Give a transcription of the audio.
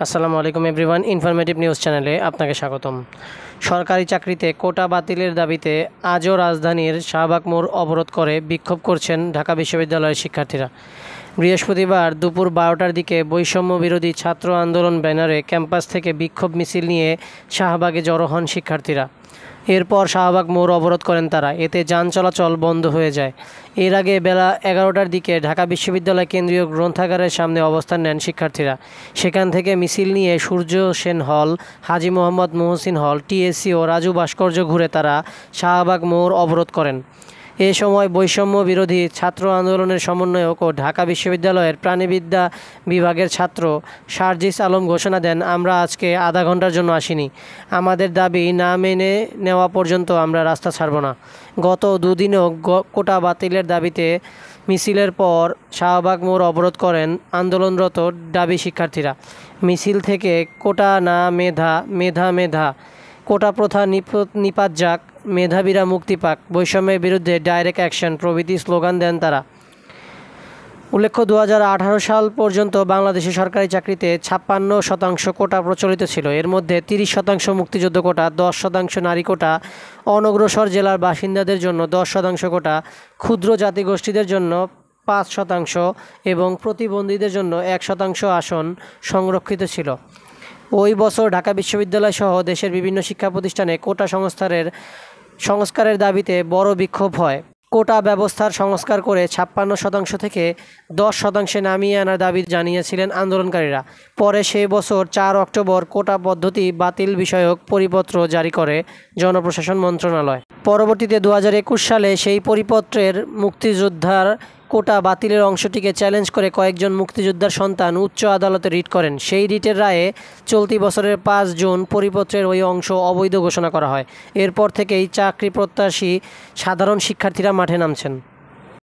আসসালামু আলাইকুম everyone, informative news চ্যানেলে আপনাকে স্বাগতম। সরকারি চাকরিতে কোটা বাতিলের দাবিতে আজও রাজধানীর শাহবাগ মোড় অবরোধ করে বিক্ষোভ করছেন ঢাকা বিশ্ববিদ্যালয়ের শিক্ষার্থীরা। বৃহস্পতিবার দুপুর 12টার দিকে বৈষম্য বিরোধী ছাত্র আন্দোলন ব্যানারে ক্যাম্পাস থেকে বিক্ষোভ মিছিল নিয়ে শাহবাগে জড়ো হন শিক্ষার্থীরা। এরপর শাহবাগ মোড় অবরোধ করেন তারা, এতে যান চলাচল বন্ধ হয়ে যায়। এর আগে বেলা 11টার দিকে ঢাকা বিশ্ববিদ্যালয় কেন্দ্রীয় গ্রন্থাগারের সামনে অবস্থান নেন শিক্ষার্থীরা। সেখান থেকে মিছিল নিয়ে সূর্য সেন হল, হাজী মোহাম্মদ মহসিন হল, টিএসসি ও রাজু ভাস্কর্য ঘুরে তারা শাহবাগ মোড় অবরোধ করেন। এ সময় বৈষম্য বিরোধী ছাত্র আন্দোলনের সমন্বয়ক ও ঢাকা বিশ্ববিদ্যালয়ের প্রাণিবিদ্যা বিভাগের ছাত্র সার্জিস আলম ঘোষণা দেন, আমরা আজকে আধা ঘন্টার জন্য আসিনি, আমাদের দাবি না মেনে নেওয়া পর্যন্ত আমরা রাস্তা ছাড়ব না। গত দুদিনও কোটা বাতিলের দাবিতে মিছিলের পর শাহবাগ মোড় অবরোধ করেন আন্দোলনরত দাবি শিক্ষার্থীরা। মিছিল থেকে কোটা না মেধা, মেধা মেধা, কোটা প্রথা নিপাত যাক, মেধাবীরা মুক্তি পাক, বৈষম্যের বিরুদ্ধে ডাইরেক্ট অ্যাকশন প্রভৃতি স্লোগান দেন তারা। উল্লেখ্য, 2018 সাল পর্যন্ত বাংলাদেশে সরকারি চাকরিতে 56% কোটা প্রচলিত ছিল। এর মধ্যে 30% মুক্তিযুদ্ধ কোটা, 10% নারী কোটা, অনগ্রসর জেলার বাসিন্দাদের জন্য 10% কোটা, ক্ষুদ্র জাতিগোষ্ঠীদের জন্য 5% এবং প্রতিবন্ধীদের জন্য 1% আসন সংরক্ষিত ছিল। ওই বছর ঢাকা বিশ্ববিদ্যালয় সহ দেশের বিভিন্ন শিক্ষা প্রতিষ্ঠানে কোটা সংস্কারের দাবিতে বড় বিক্ষোভ হয়। কোটা ব্যবস্থার সংস্কার করে 56% থেকে 10% নামিয়ে আনার দাবি জানিয়েছিলেন আন্দোলনকারীরা। পরে সেই বছর 4 অক্টোবর কোটা পদ্ধতি বাতিল বিষয়ক পরিপত্র জারি করে জনপ্রশাসন মন্ত্রণালয়। পরবর্তীতে 2021 সালে সেই পরিপত্রের মুক্তিযোদ্ধার কোটা বাতিলের অংশটিকে চ্যালেঞ্জ করে কয়েকজন মুক্তিযোদ্ধার সন্তান উচ্চ আদালতে রিট করেন। সেই রিটের রায়ে চলতি বছরের 5 জুন পরিপত্রের ওই অংশ অবৈধ ঘোষণা করা হয়। এরপর থেকেই চাকরি প্রত্যাশী সাধারণ শিক্ষার্থীরা মাঠে নামছেন।